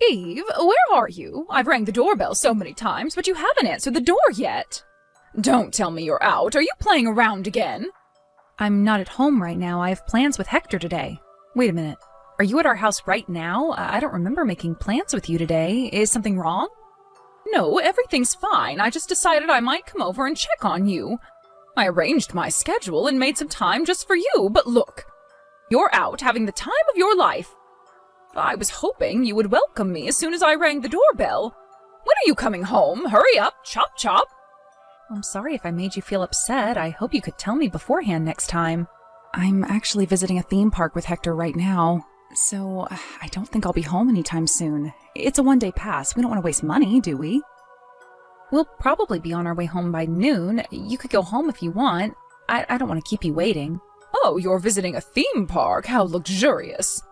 Eve, where are you? I've rang the doorbell so many times, but you haven't answered the door yet. Don't tell me you're out. Are you playing around again? I'm not at home right now. I have plans with Hector today. Wait a minute. Are you at our house right now? I don't remember making plans with you today. Is something wrong? No, everything's fine. I just decided I might come over and check on you. I arranged my schedule and made some time just for you, but look. You're out having the time of your life. I was hoping you would welcome me as soon as I rang the doorbell. When are you coming home? Hurry up, chop chop. I'm sorry if I made you feel upset. I hope you could tell me beforehand next time. I'm actually visiting a theme park with Hector right now, so I don't think I'll be home anytime soon. It's a one-day pass. We don't want to waste money, do we? We'll probably be on our way home by noon. You could go home if you want. I don't want to keep you waiting. Oh, you're visiting a theme park? How luxurious.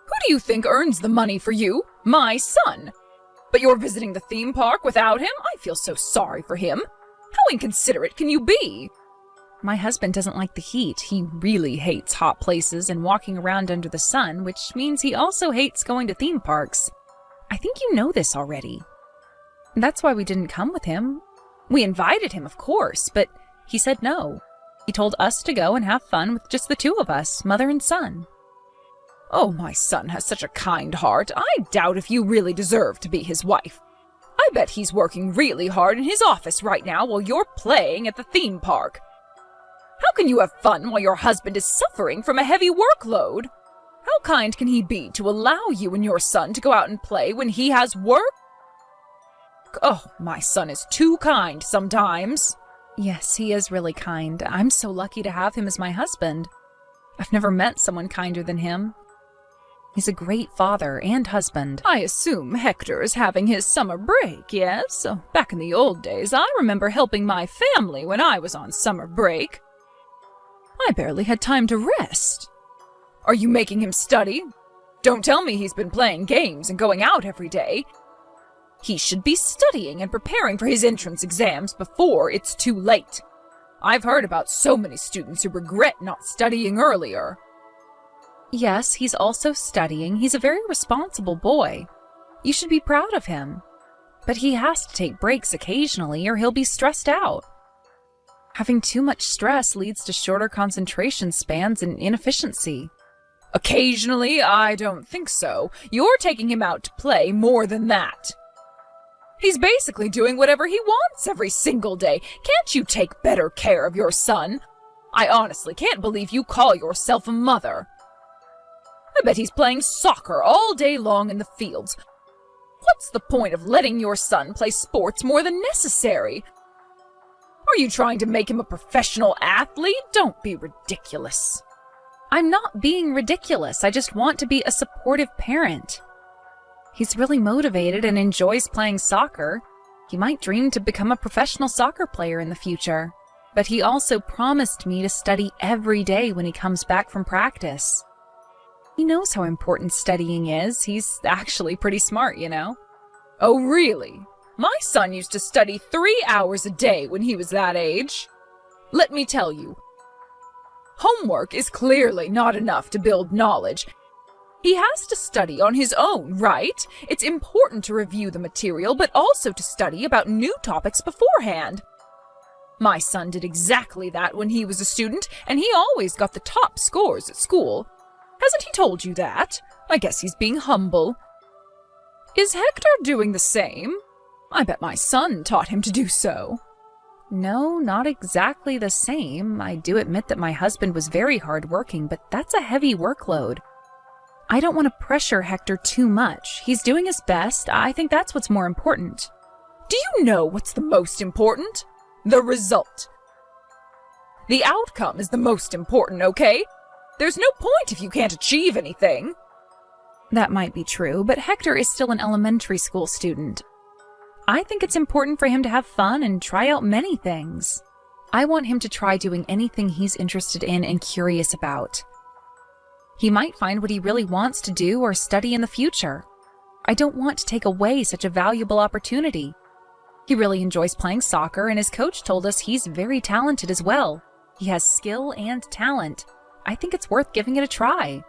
Who do you think earns the money for you? My son. But you're visiting the theme park without him? I feel so sorry for him. How inconsiderate can you be? My husband doesn't like the heat. He really hates hot places and walking around under the sun, which means he also hates going to theme parks. I think you know this already. That's why we didn't come with him. We invited him, of course, but he said no. He told us to go and have fun with just the two of us, mother and son. Oh, my son has such a kind heart. I doubt if you really deserve to be his wife. I bet he's working really hard in his office right now while you're playing at the theme park. How can you have fun while your husband is suffering from a heavy workload? How kind can he be to allow you and your son to go out and play when he has work? Oh, my son is too kind sometimes. Yes, he is really kind. I'm so lucky to have him as my husband. I've never met someone kinder than him. He's a great father and husband. I assume Hector is having his summer break, yes? Back in the old days, I remember helping my family when I was on summer break. I barely had time to rest. Are you making him study? Don't tell me he's been playing games and going out every day. He should be studying and preparing for his entrance exams before it's too late. I've heard about so many students who regret not studying earlier. Yes, he's also studying. He's a very responsible boy. You should be proud of him. But he has to take breaks occasionally or he'll be stressed out. Having too much stress leads to shorter concentration spans and inefficiency. Occasionally? I don't think so. You're taking him out to play more than that. He's basically doing whatever he wants every single day. Can't you take better care of your son? I honestly can't believe you call yourself a mother. I bet he's playing soccer all day long in the fields. What's the point of letting your son play sports more than necessary? Are you trying to make him a professional athlete? Don't be ridiculous. I'm not being ridiculous. I just want to be a supportive parent. He's really motivated and enjoys playing soccer. He might dream to become a professional soccer player in the future. But he also promised me to study every day when he comes back from practice. He knows how important studying is. He's actually pretty smart, you know. Oh, really? My son used to study 3 hours a day when he was that age. Let me tell you, homework is clearly not enough to build knowledge. He has to study on his own, right? It's important to review the material, but also to study about new topics beforehand. My son did exactly that when he was a student, and he always got the top scores at school. Hasn't he told you that? I guess he's being humble. Is Hector doing the same? I bet my son taught him to do so. No, not exactly the same. I do admit that my husband was very hardworking, but that's a heavy workload. I don't want to pressure Hector too much. He's doing his best. I think that's what's more important. Do you know what's the most important? The result. The outcome is the most important, okay? There's no point if you can't achieve anything. That might be true, but Hector is still an elementary school student. I think it's important for him to have fun and try out many things. I want him to try doing anything he's interested in and curious about. He might find what he really wants to do or study in the future. I don't want to take away such a valuable opportunity. He really enjoys playing soccer, and his coach told us he's very talented as well. He has skill and talent. I think it's worth giving it a try.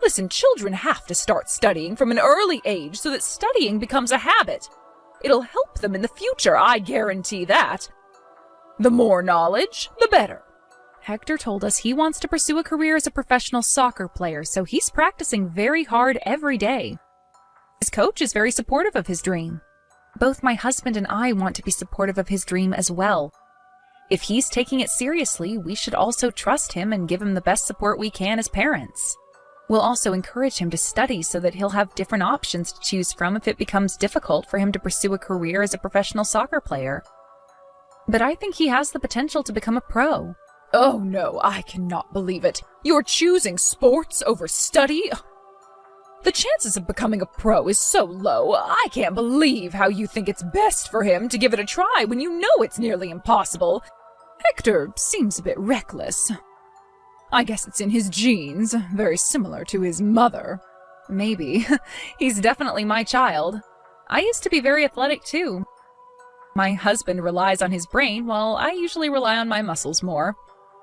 Listen, children have to start studying from an early age so that studying becomes a habit. It'll help them in the future, I guarantee that. The more knowledge, the better. Hector told us he wants to pursue a career as a professional soccer player, so he's practicing very hard every day. His coach is very supportive of his dream. Both my husband and I want to be supportive of his dream as well. If he's taking it seriously, we should also trust him and give him the best support we can as parents. We'll also encourage him to study so that he'll have different options to choose from if it becomes difficult for him to pursue a career as a professional soccer player. But I think he has the potential to become a pro. Oh no, I cannot believe it. You're choosing sports over study? The chances of becoming a pro is so low. I can't believe how you think it's best for him to give it a try when you know it's nearly impossible. Hector seems a bit reckless. I guess it's in his genes, very similar to his mother. Maybe. He's definitely my child. I used to be very athletic too. My husband relies on his brain, while I usually rely on my muscles more.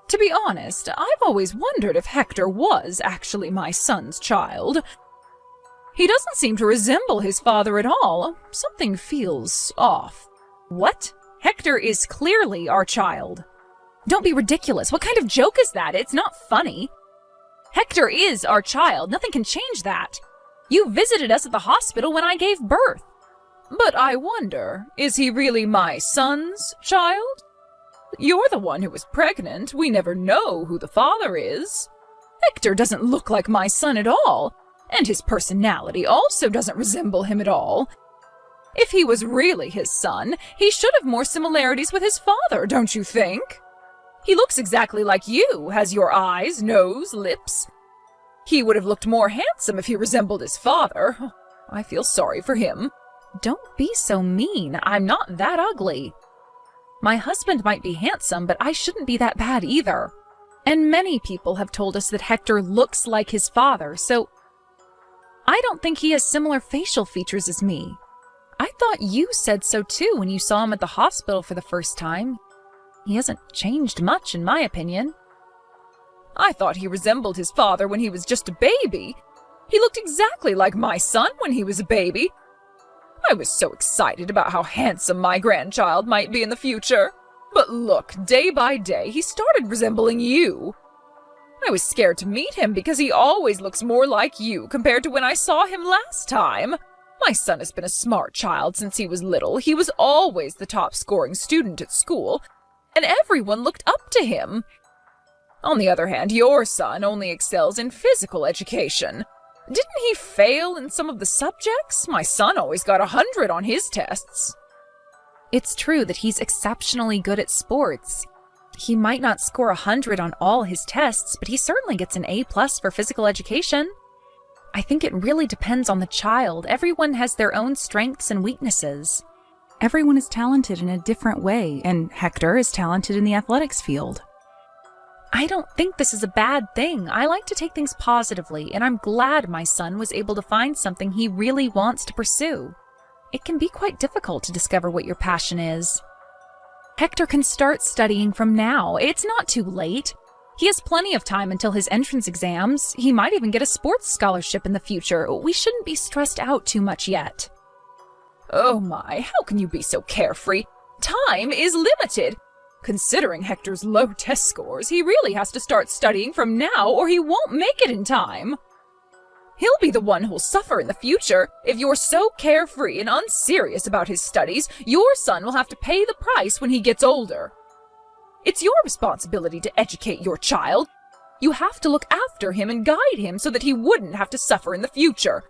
To be honest, I've always wondered if Hector was actually my son's child. He doesn't seem to resemble his father at all. Something feels off. What? Hector is clearly our child. Don't be ridiculous. What kind of joke is that? It's not funny. Hector is our child. Nothing can change that. You visited us at the hospital when I gave birth. But I wonder, is he really my son's child? You're the one who was pregnant. We never know who the father is. Hector doesn't look like my son at all, and his personality also doesn't resemble him at all. If he was really his son, he should have more similarities with his father, don't you think? He looks exactly like you, has your eyes, nose, lips. He would have looked more handsome if he resembled his father. I feel sorry for him. Don't be so mean. I'm not that ugly. My husband might be handsome, but I shouldn't be that bad either. And many people have told us that Hector looks like his father, so I don't think he has similar facial features as me. I thought you said so too when you saw him at the hospital for the first time. He hasn't changed much, in my opinion. I thought he resembled his father when he was just a baby. He looked exactly like my son when he was a baby. I was so excited about how handsome my grandchild might be in the future. But look, day by day, he started resembling you. I was scared to meet him because he always looks more like you compared to when I saw him last time. My son has been a smart child since he was little. He was always the top-scoring student at school, and everyone looked up to him. On the other hand, your son only excels in physical education. Didn't he fail in some of the subjects? My son always got 100 on his tests. It's true that he's exceptionally good at sports. He might not score 100 on all his tests, but he certainly gets an A+ for physical education. I think it really depends on the child. Everyone has their own strengths and weaknesses. Everyone is talented in a different way, and Hector is talented in the athletics field. I don't think this is a bad thing. I like to take things positively, and I'm glad my son was able to find something he really wants to pursue. It can be quite difficult to discover what your passion is. Hector can start studying from now. It's not too late. He has plenty of time until his entrance exams. He might even get a sports scholarship in the future. We shouldn't be stressed out too much yet. Oh my, how can you be so carefree? Time is limited. Considering Hector's low test scores, he really has to start studying from now or he won't make it in time. He'll be the one who'll suffer in the future. If you're so carefree and unserious about his studies, your son will have to pay the price when he gets older. It's your responsibility to educate your child. You have to look after him and guide him so that he wouldn't have to suffer in the future.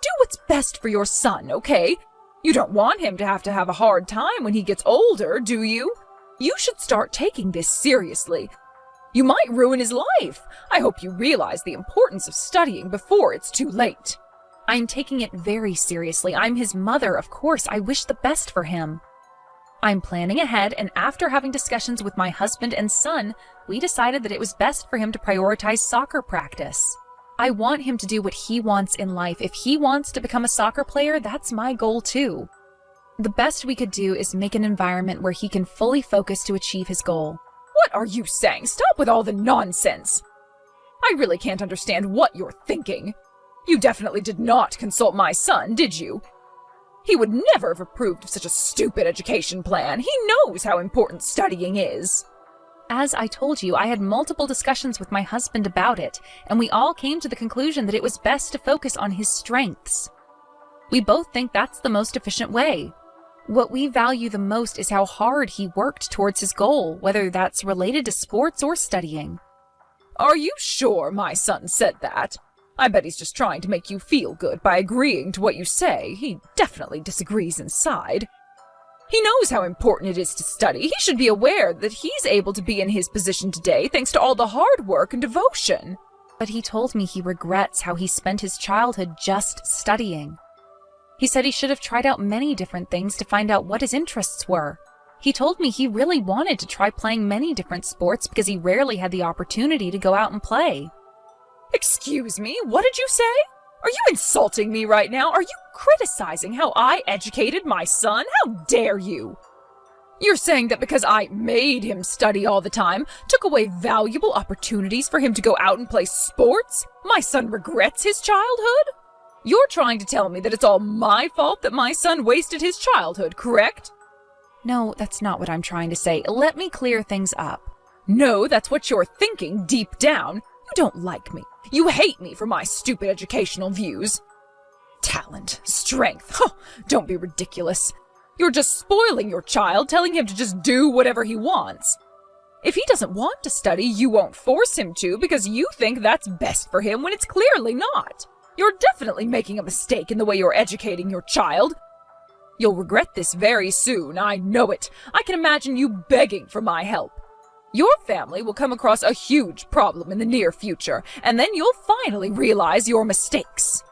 Do what's best for your son, okay? You don't want him to have a hard time when he gets older, do you? You should start taking this seriously. You might ruin his life. I hope you realize the importance of studying before it's too late. I'm taking it very seriously. I'm his mother, of course. I wish the best for him. I'm planning ahead, and after having discussions with my husband and son, we decided that it was best for him to prioritize soccer practice. I want him to do what he wants in life. If he wants to become a soccer player, that's my goal too. The best we could do is make an environment where he can fully focus to achieve his goal. What are you saying? Stop with all the nonsense. I really can't understand what you're thinking. You definitely did not consult my son, did you? He would never have approved of such a stupid education plan. He knows how important studying is. As I told you, I had multiple discussions with my husband about it, and we all came to the conclusion that it was best to focus on his strengths. We both think that's the most efficient way. What we value the most is how hard he worked towards his goal, whether that's related to sports or studying. Are you sure my son said that? I bet he's just trying to make you feel good by agreeing to what you say. He definitely disagrees inside. He knows how important it is to study. He should be aware that he's able to be in his position today thanks to all the hard work and devotion. But he told me he regrets how he spent his childhood just studying. He said he should have tried out many different things to find out what his interests were. He told me he really wanted to try playing many different sports because he rarely had the opportunity to go out and play. Excuse me, what did you say? Are you insulting me right now? Are you criticizing how I educated my son? How dare you? You're saying that because I made him study all the time, took away valuable opportunities for him to go out and play sports, my son regrets his childhood? You're trying to tell me that it's all my fault that my son wasted his childhood, correct? No, that's not what I'm trying to say. Let me clear things up. No, that's what you're thinking deep down. You don't like me. You hate me for my stupid educational views. Talent, strength, don't be ridiculous. You're just spoiling your child, telling him to just do whatever he wants. If he doesn't want to study, you won't force him to because you think that's best for him when it's clearly not. You're definitely making a mistake in the way you're educating your child. You'll regret this very soon, I know it. I can imagine you begging for my help. Your family will come across a huge problem in the near future, and then you'll finally realize your mistakes.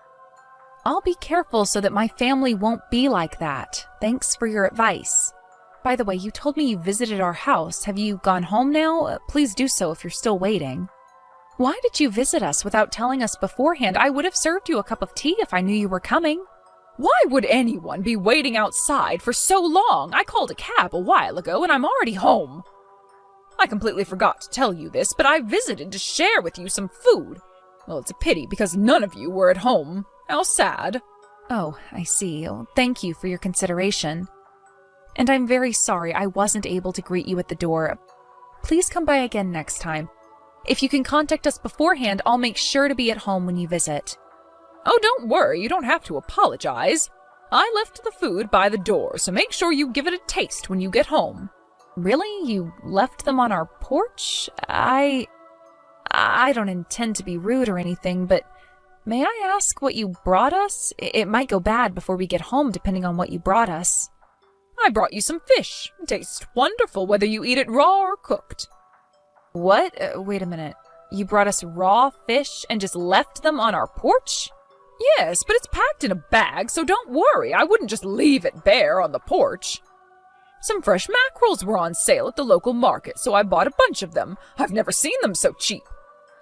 I'll be careful so that my family won't be like that. Thanks for your advice. By the way, you told me you visited our house. Have you gone home now? Please do so if you're still waiting. Why did you visit us without telling us beforehand? I would have served you a cup of tea if I knew you were coming. Why would anyone be waiting outside for so long? I called a cab a while ago and I'm already home. I completely forgot to tell you this, but I visited to share with you some food. Well, it's a pity because none of you were at home. How sad. Oh, I see. Oh, thank you for your consideration. And I'm very sorry I wasn't able to greet you at the door. Please come by again next time. If you can contact us beforehand, I'll make sure to be at home when you visit. Oh, don't worry. You don't have to apologize. I left the food by the door, so make sure you give it a taste when you get home. Really? You left them on our porch? I don't intend to be rude or anything, but may I ask what you brought us? It might go bad before we get home, depending on what you brought us. I brought you some fish. It tastes wonderful whether you eat it raw or cooked. What? Wait a minute. You brought us raw fish and just left them on our porch? Yes, but it's packed in a bag, so don't worry. I wouldn't just leave it bare on the porch. Some fresh mackerels were on sale at the local market, so I bought a bunch of them. I've never seen them so cheap.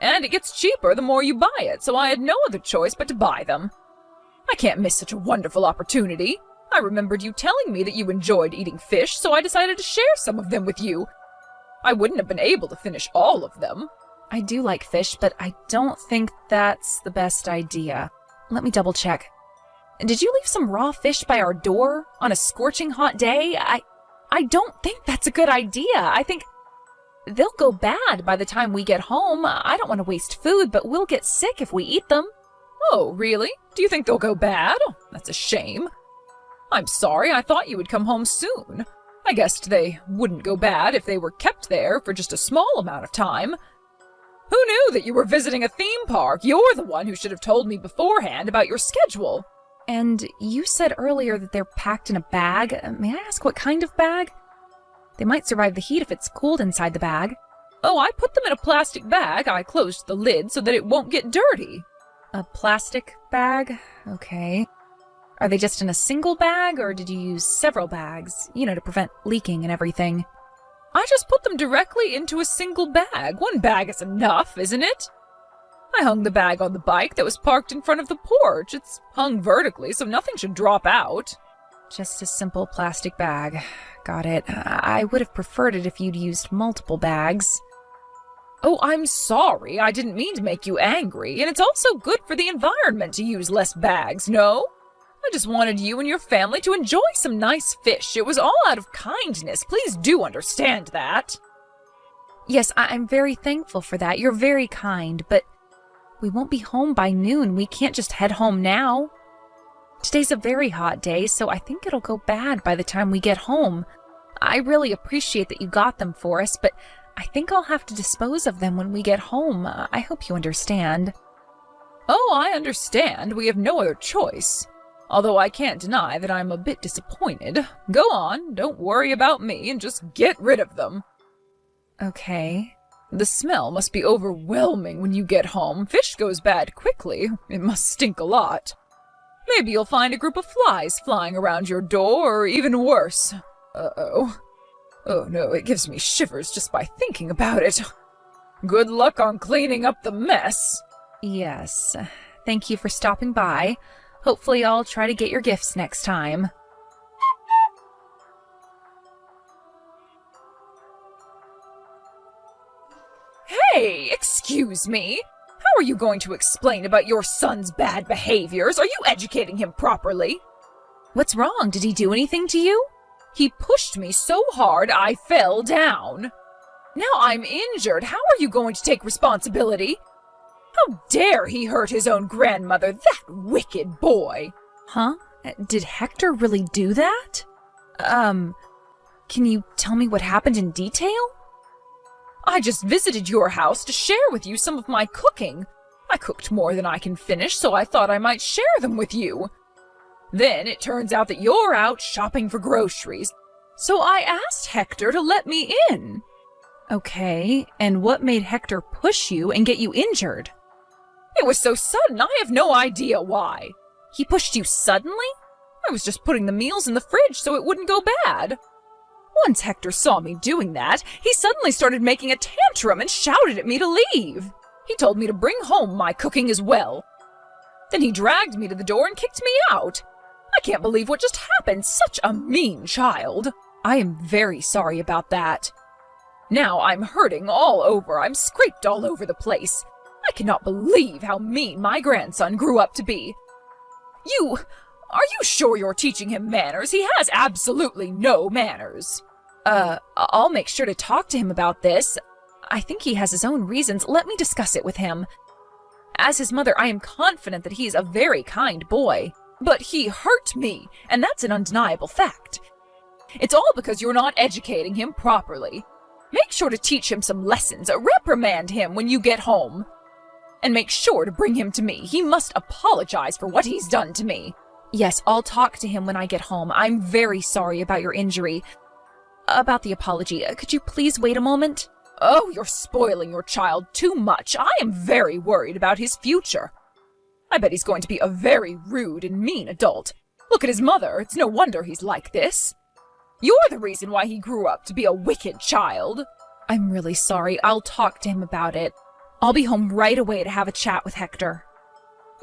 And it gets cheaper the more you buy it, so I had no other choice but to buy them. I can't miss such a wonderful opportunity. I remembered you telling me that you enjoyed eating fish, so I decided to share some of them with you. I wouldn't have been able to finish all of them. I do like fish, but I don't think that's the best idea. Let me double check. Did you leave some raw fish by our door on a scorching hot day? I don't think that's a good idea. I think they'll go bad by the time we get home. I don't want to waste food, but we'll get sick if we eat them. Oh, really? Do you think they'll go bad? Oh, that's a shame. I'm sorry, I thought you would come home soon. I guessed they wouldn't go bad if they were kept there for just a small amount of time. Who knew that you were visiting a theme park? You're the one who should have told me beforehand about your schedule. And you said earlier that they're packed in a bag. May I ask what kind of bag? They might survive the heat if it's cooled inside the bag. Oh, I put them in a plastic bag. I closed the lid so that it won't get dirty. A plastic bag? Okay. Are they just in a single bag, or did you use several bags, to prevent leaking and everything? I just put them directly into a single bag. One bag is enough, isn't it? I hung the bag on the bike that was parked in front of the porch. It's hung vertically, so nothing should drop out. Just a simple plastic bag. Got it. I would have preferred it if you'd used multiple bags. Oh, I'm sorry. I didn't mean to make you angry, and it's also good for the environment to use less bags, no? I just wanted you and your family to enjoy some nice fish. It was all out of kindness. Please do understand that. Yes, I'm very thankful for that. You're very kind, but we won't be home by noon. We can't just head home now. Today's a very hot day, so I think it'll go bad by the time we get home. I really appreciate that you got them for us, but I think I'll have to dispose of them when we get home. I hope you understand. Oh, I understand. We have no other choice. Although I can't deny that I'm a bit disappointed. Go on, don't worry about me, and just get rid of them. Okay. The smell must be overwhelming when you get home. Fish goes bad quickly. It must stink a lot. Maybe you'll find a group of flies flying around your door, or even worse. Uh-oh. Oh no, it gives me shivers just by thinking about it. Good luck on cleaning up the mess. Yes. Thank you for stopping by. Hopefully I'll try to get your gifts next time. Hey, excuse me. How are you going to explain about your son's bad behaviors? Are you educating him properly? What's wrong? Did he do anything to you? He pushed me so hard I fell down. Now I'm injured. How are you going to take responsibility? How dare he hurt his own grandmother, that wicked boy! Huh? Did Hector really do that? Can you tell me what happened in detail? I just visited your house to share with you some of my cooking. I cooked more than I can finish, so I thought I might share them with you. Then it turns out that you're out shopping for groceries, so I asked Hector to let me in. Okay, and what made Hector push you and get you injured? It was so sudden, I have no idea why. He pushed you suddenly? I was just putting the meals in the fridge so it wouldn't go bad. Once Hector saw me doing that, he suddenly started making a tantrum and shouted at me to leave. He told me to bring home my cooking as well. Then he dragged me to the door and kicked me out. I can't believe what just happened. Such a mean child. I am very sorry about that. Now I'm hurting all over. I'm scraped all over the place. I cannot believe how mean my grandson grew up to be. Are you sure you're teaching him manners? He has absolutely no manners. I'll make sure to talk to him about this. I think he has his own reasons. Let me discuss it with him. As his mother, I am confident that he is a very kind boy. But he hurt me, and that's an undeniable fact. It's all because you're not educating him properly. Make sure to teach him some lessons. Reprimand him when you get home. And make sure to bring him to me. He must apologize for what he's done to me. Yes, I'll talk to him when I get home. I'm very sorry about your injury. About the apology, could you please wait a moment? Oh, you're spoiling your child too much. I am very worried about his future. I bet he's going to be a very rude and mean adult. Look at his mother. It's no wonder he's like this. You're the reason why he grew up to be a wicked child. I'm really sorry. I'll talk to him about it. I'll be home right away to have a chat with Hector.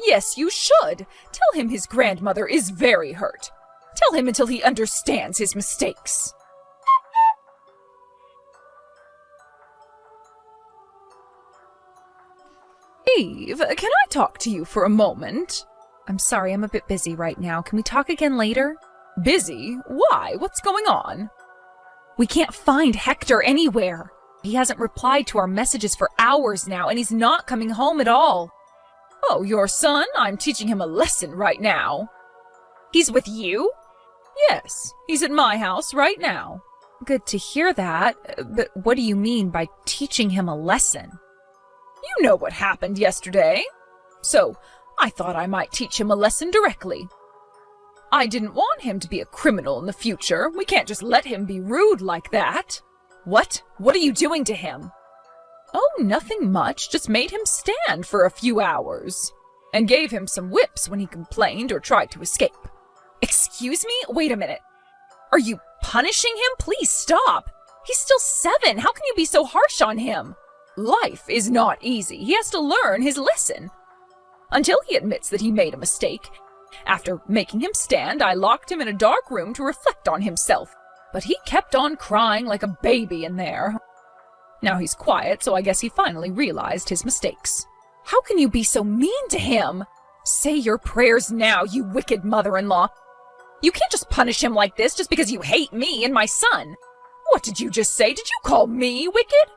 Yes, you should. Tell him his grandmother is very hurt. Tell him until he understands his mistakes. Eve, can I talk to you for a moment? I'm sorry, I'm a bit busy right now. Can we talk again later? Busy? Why? What's going on? We can't find Hector anywhere. He hasn't replied to our messages for hours now, and he's not coming home at all. Oh, your son? I'm teaching him a lesson right now. He's with you? Yes, he's at my house right now. Good to hear that, but what do you mean by teaching him a lesson? You know what happened yesterday. So, I thought I might teach him a lesson directly. I didn't want him to be a criminal in the future. We can't just let him be rude like that. What? What are you doing to him? Oh, nothing much. Just made him stand for a few hours. And gave him some whips when he complained or tried to escape. Excuse me? Wait a minute. Are you punishing him? Please stop. He's still 7. How can you be so harsh on him? Life is not easy. He has to learn his lesson. Until he admits that he made a mistake. After making him stand, I locked him in a dark room to reflect on himself. But he kept on crying like a baby in there. Now he's quiet, so I guess he finally realized his mistakes. How can you be so mean to him? Say your prayers now, you wicked mother-in-law. You can't just punish him like this just because you hate me and my son. What did you just say? Did you call me wicked?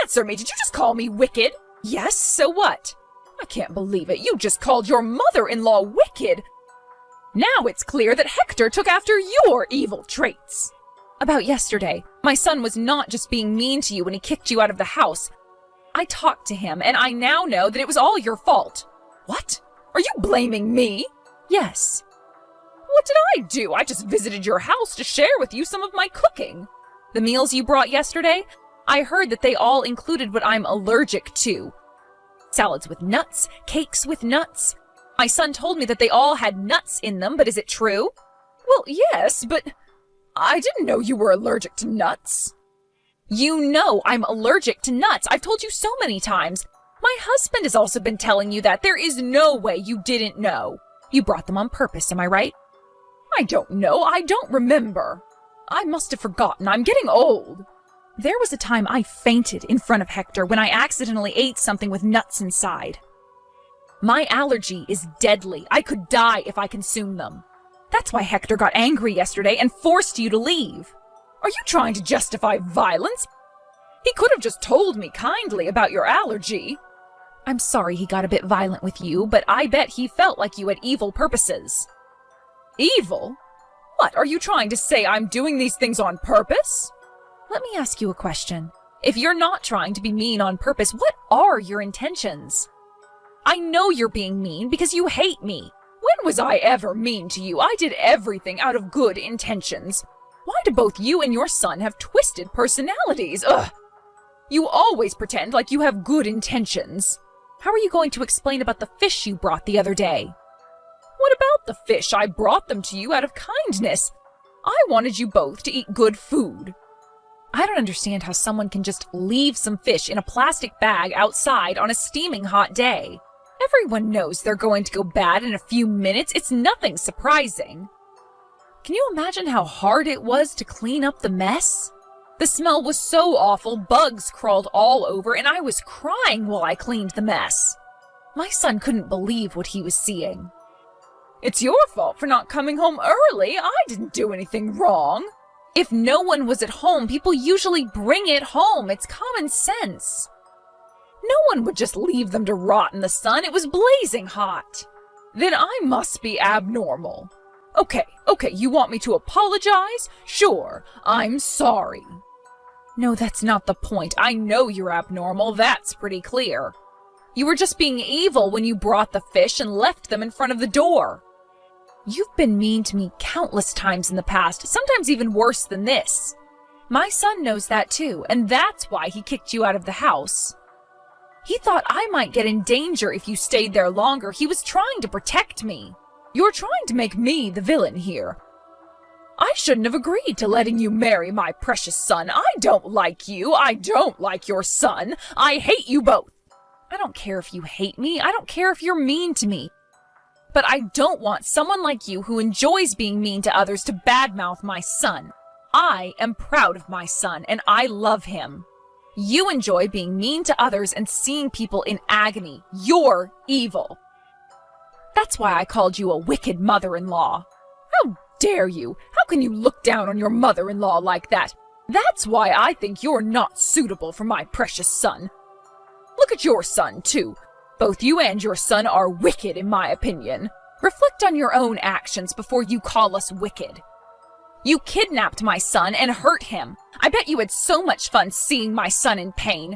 Answer me, did you just call me wicked? Yes, so what? I can't believe it. You just called your mother-in-law wicked. Now it's clear that Hector took after your evil traits. About yesterday, my son was not just being mean to you when he kicked you out of the house. I talked to him, and I now know that it was all your fault. What? Are you blaming me? Yes. What did I do? I just visited your house to share with you some of my cooking. The meals you brought yesterday, I heard that they all included what I'm allergic to. Salads with nuts, cakes with nuts. My son told me that they all had nuts in them, but is it true? Well, yes, but I didn't know you were allergic to nuts. You know I'm allergic to nuts. I've told you so many times. My husband has also been telling you that. There is no way you didn't know. You brought them on purpose, am I right? I don't know. I don't remember. I must have forgotten. I'm getting old. There was a time I fainted in front of Hector when I accidentally ate something with nuts inside. My allergy is deadly. I could die if I consumed them. That's why Hector got angry yesterday and forced you to leave. Are you trying to justify violence? He could have just told me kindly about your allergy. I'm sorry he got a bit violent with you, but I bet he felt like you had evil purposes. Evil? What, are you trying to say I'm doing these things on purpose? Let me ask you a question. If you're not trying to be mean on purpose, what are your intentions? I know you're being mean because you hate me. When was I ever mean to you? I did everything out of good intentions. Why do both you and your son have twisted personalities? Ugh! You always pretend like you have good intentions. How are you going to explain about the fish you brought the other day? What about the fish? I brought them to you out of kindness. I wanted you both to eat good food. I don't understand how someone can just leave some fish in a plastic bag outside on a steaming hot day. Everyone knows they're going to go bad in a few minutes. It's nothing surprising. Can you imagine how hard it was to clean up the mess? The smell was so awful, bugs crawled all over, and I was crying while I cleaned the mess. My son couldn't believe what he was seeing. It's your fault for not coming home early. I didn't do anything wrong. If no one was at home, people usually bring it home. It's common sense. No one would just leave them to rot in the sun. It was blazing hot. Then I must be abnormal. Okay, you want me to apologize? Sure, I'm sorry. No, that's not the point. I know you're abnormal. That's pretty clear. You were just being evil when you brought the fish and left them in front of the door. You've been mean to me countless times in the past, sometimes even worse than this. My son knows that too, and that's why he kicked you out of the house. He thought I might get in danger if you stayed there longer. He was trying to protect me. You're trying to make me the villain here. I shouldn't have agreed to letting you marry my precious son. I don't like you. I don't like your son. I hate you both. I don't care if you hate me. I don't care if you're mean to me. But I don't want someone like you who enjoys being mean to others to badmouth my son. I am proud of my son, and I love him. You enjoy being mean to others and seeing people in agony. You're evil. That's why I called you a wicked mother-in-law. How dare you? How can you look down on your mother-in-law like that? That's why I think you're not suitable for my precious son. Look at your son, too. Both you and your son are wicked, in my opinion. Reflect on your own actions before you call us wicked. You kidnapped my son and hurt him. I bet you had so much fun seeing my son in pain.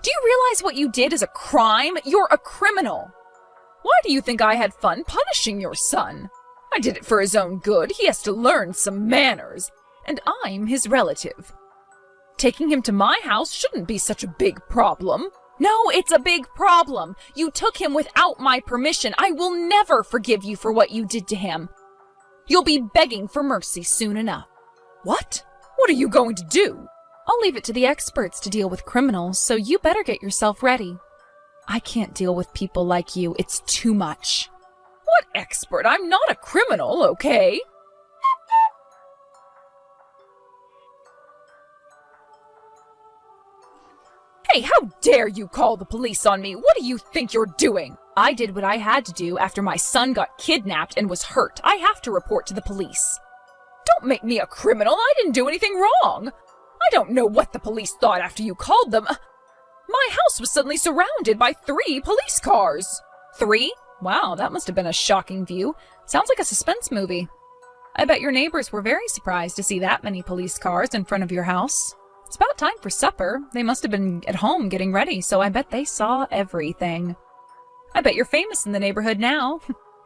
Do you realize what you did is a crime? You're a criminal. Why do you think I had fun punishing your son? I did it for his own good. He has to learn some manners. And I'm his relative. Taking him to my house shouldn't be such a big problem. No, it's a big problem. You took him without my permission. I will never forgive you for what you did to him. You'll be begging for mercy soon enough. What? What are you going to do? I'll leave it to the experts to deal with criminals, so you better get yourself ready. I can't deal with people like you. It's too much. What expert? I'm not a criminal, okay? Hey, how dare you call the police on me? What do you think you're doing? I did what I had to do after my son got kidnapped and was hurt. I have to report to the police. Don't make me a criminal. I didn't do anything wrong. I don't know what the police thought after you called them. My house was suddenly surrounded by 3 police cars. 3? Wow, that must have been a shocking view. Sounds like a suspense movie. I bet your neighbors were very surprised to see that many police cars in front of your house. It's about time for supper. They must have been at home getting ready, so I bet they saw everything. I bet you're famous in the neighborhood now.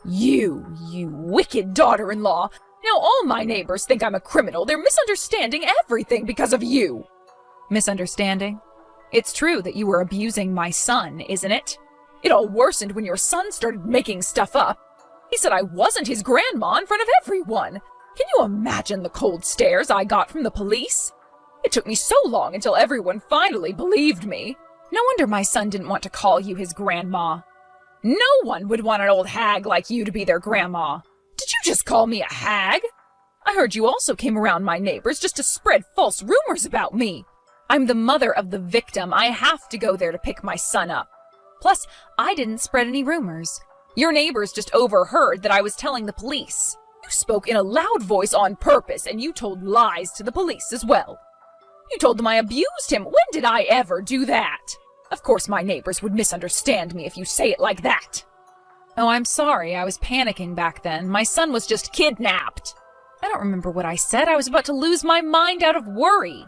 You wicked daughter-in-law. Now all my neighbors think I'm a criminal. They're misunderstanding everything because of you. Misunderstanding? It's true that you were abusing my son, isn't it? It all worsened when your son started making stuff up. He said I wasn't his grandma in front of everyone. Can you imagine the cold stares I got from the police? It took me so long until everyone finally believed me. No wonder my son didn't want to call you his grandma. No one would want an old hag like you to be their grandma. Did you just call me a hag? I heard you also came around my neighbors just to spread false rumors about me. I'm the mother of the victim. I have to go there to pick my son up. Plus, I didn't spread any rumors. Your neighbors just overheard that I was telling the police. You spoke in a loud voice on purpose, and you told lies to the police as well. You told them I abused him. When did I ever do that? Of course my neighbors would misunderstand me if you say it like that. Oh, I'm sorry. I was panicking back then. My son was just kidnapped. I don't remember what I said. I was about to lose my mind out of worry.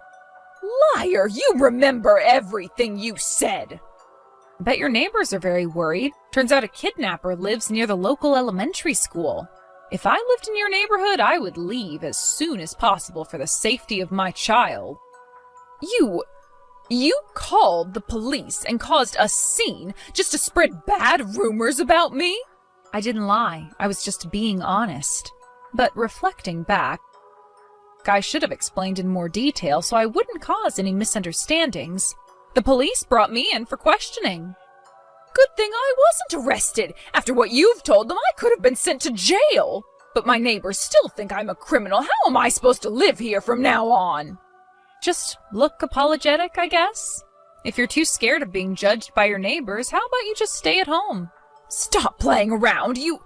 Liar! You remember everything you said. I bet your neighbors are very worried. Turns out a kidnapper lives near the local elementary school. If I lived in your neighborhood, I would leave as soon as possible for the safety of my child. You called the police and caused a scene just to spread bad rumors about me? I didn't lie. I was just being honest. But reflecting back, I should have explained in more detail so I wouldn't cause any misunderstandings. The police brought me in for questioning. Good thing I wasn't arrested. After what you've told them, I could have been sent to jail. But my neighbors still think I'm a criminal. How am I supposed to live here from now on? Just look apologetic, I guess. If you're too scared of being judged by your neighbors, how about you just stay at home? Stop playing around. You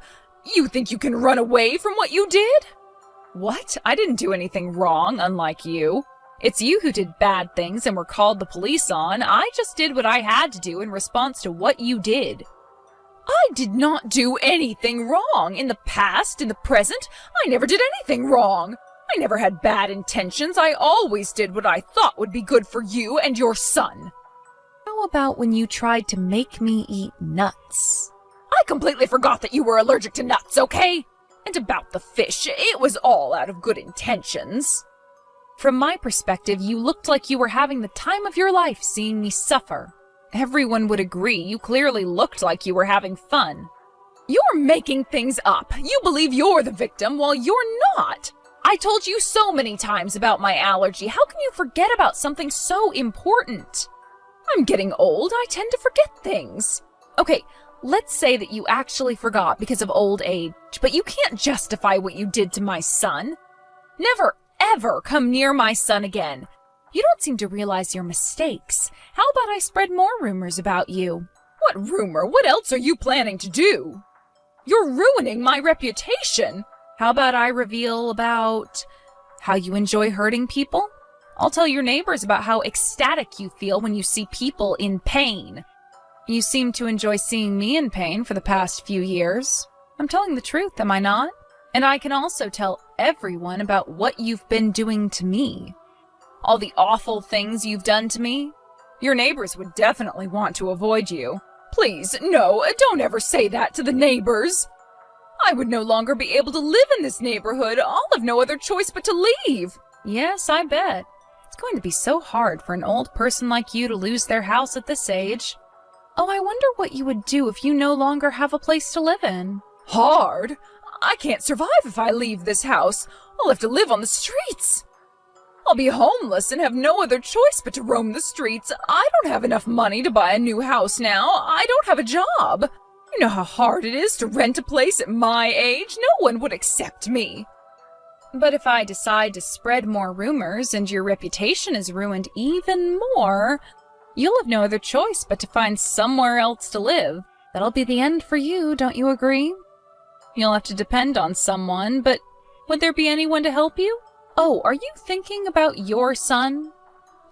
think you can run away from what you did? What? I didn't do anything wrong, unlike you. It's you who did bad things and were called the police on. I just did what I had to do in response to what you did. I did not do anything wrong. In the past, in the present, I never did anything wrong. I never had bad intentions. I always did what I thought would be good for you and your son. How about when you tried to make me eat nuts? I completely forgot that you were allergic to nuts, okay? And about the fish, it was all out of good intentions. From my perspective, you looked like you were having the time of your life seeing me suffer. Everyone would agree you clearly looked like you were having fun. You're making things up. You believe you're the victim while you're not. I told you so many times about my allergy. How can you forget about something so important? I'm getting old. I tend to forget things. Okay, let's say that you actually forgot because of old age, but you can't justify what you did to my son. Never, ever come near my son again. You don't seem to realize your mistakes. How about I spread more rumors about you? What rumor? What else are you planning to do? You're ruining my reputation. How about I reveal about how you enjoy hurting people? I'll tell your neighbors about how ecstatic you feel when you see people in pain. You seem to enjoy seeing me in pain for the past few years. I'm telling the truth, am I not? And I can also tell everyone about what you've been doing to me. All the awful things you've done to me. Your neighbors would definitely want to avoid you. Please, no, don't ever say that to the neighbors. I would no longer be able to live in this neighborhood. I'll have no other choice but to leave. Yes, I bet. It's going to be so hard for an old person like you to lose their house at this age. Oh, I wonder what you would do if you no longer have a place to live in. Hard? I can't survive if I leave this house. I'll have to live on the streets. I'll be homeless and have no other choice but to roam the streets. I don't have enough money to buy a new house now. I don't have a job. You know how hard it is to rent a place at my age. No one would accept me. But if I decide to spread more rumors and your reputation is ruined even more, You'll have no other choice but to find somewhere else to live. That'll be the end for you, don't you agree? You'll have to depend on someone, but would there be anyone to help you? Oh, are you thinking about your son?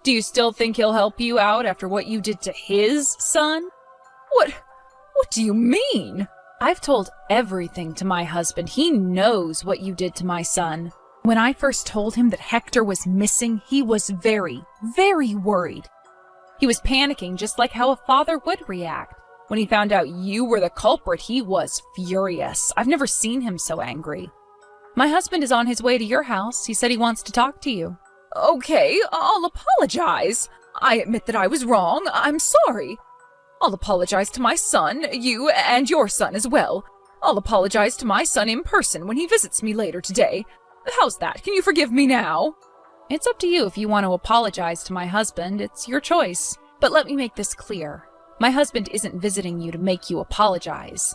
Do you still think he'll help you out after what you did to his son? What do you mean? I've told everything to my husband. He knows what you did to my son. When I first told him that Hector was missing, he was very, very worried. He was panicking just like how a father would react. When he found out you were the culprit, he was furious. I've never seen him so angry. My husband is on his way to your house. He said he wants to talk to you. Okay, I'll apologize. I admit that I was wrong. I'm sorry. I'll apologize to my son, you, and your son as well. I'll apologize to my son in person when he visits me later today. How's that? Can you forgive me now? It's up to you if you want to apologize to my husband. It's your choice. But let me make this clear. My husband isn't visiting you to make you apologize.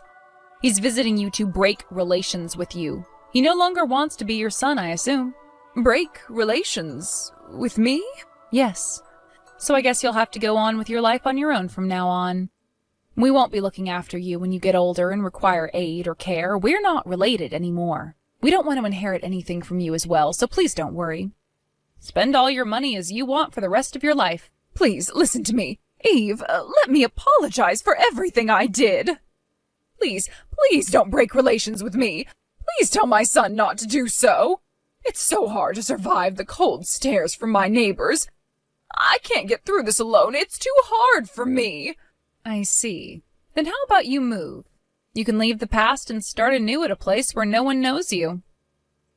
He's visiting you to break relations with you. He no longer wants to be your son, I assume. Break relations? With me? Yes. So I guess you'll have to go on with your life on your own from now on. We won't be looking after you when you get older and require aid or care. We're not related anymore. We don't want to inherit anything from you as well, so please don't worry. Spend all your money as you want for the rest of your life. Please, listen to me. Eve, let me apologize for everything I did. Please don't break relations with me. Please tell my son not to do so. It's so hard to survive the cold stares from my neighbors. I can't get through this alone. It's too hard for me. I see. Then how about you move? You can leave the past and start anew at a place where no one knows you.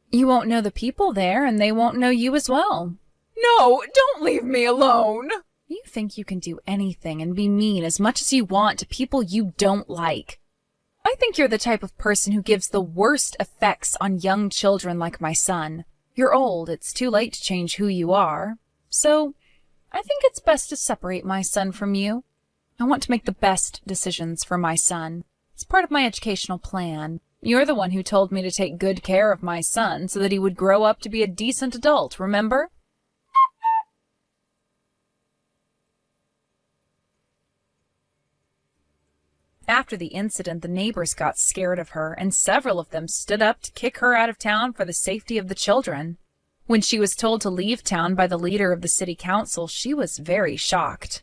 You won't know the people there, and they won't know you as well. No, don't leave me alone. You think you can do anything and be mean as much as you want to people you don't like. I think you're the type of person who gives the worst effects on young children like my son. You're old. It's too late to change who you are. So I think it's best to separate my son from you. I want to make the best decisions for my son. It's part of my educational plan. You're the one who told me to take good care of my son so that he would grow up to be a decent adult, remember? After the incident, the neighbors got scared of her, and several of them stood up to kick her out of town for the safety of the children. When she was told to leave town by the leader of the city council, she was very shocked.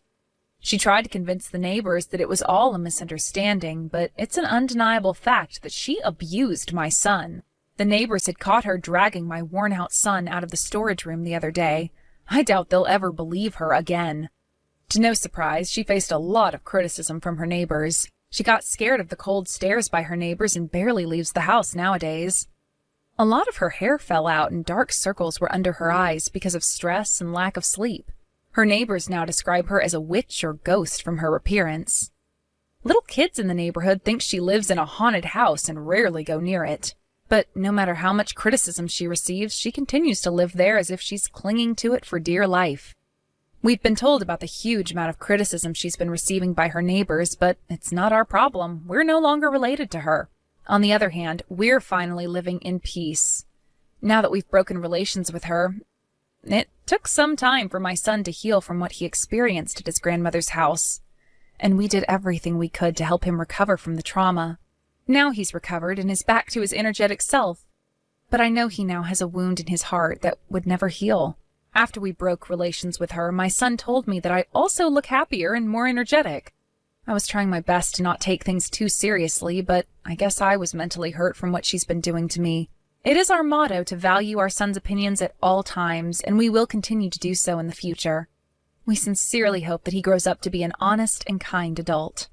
She tried to convince the neighbors that it was all a misunderstanding, but it's an undeniable fact that she abused my son. The neighbors had caught her dragging my worn-out son out of the storage room the other day. I doubt they'll ever believe her again. To no surprise, she faced a lot of criticism from her neighbors. She got scared of the cold stares by her neighbors and barely leaves the house nowadays. A lot of her hair fell out and dark circles were under her eyes because of stress and lack of sleep. Her neighbors now describe her as a witch or ghost from her appearance. Little kids in the neighborhood think she lives in a haunted house and rarely go near it. But no matter how much criticism she receives, she continues to live there as if she's clinging to it for dear life. We've been told about the huge amount of criticism she's been receiving by her neighbors, but it's not our problem. We're no longer related to her. On the other hand, we're finally living in peace. Now that we've broken relations with her, it took some time for my son to heal from what he experienced at his grandmother's house, and we did everything we could to help him recover from the trauma. Now he's recovered and is back to his energetic self, but I know he now has a wound in his heart that would never heal. After we broke relations with her, my son told me that I also look happier and more energetic. I was trying my best to not take things too seriously, but I guess I was mentally hurt from what she's been doing to me. It is our motto to value our son's opinions at all times, and we will continue to do so in the future. We sincerely hope that he grows up to be an honest and kind adult.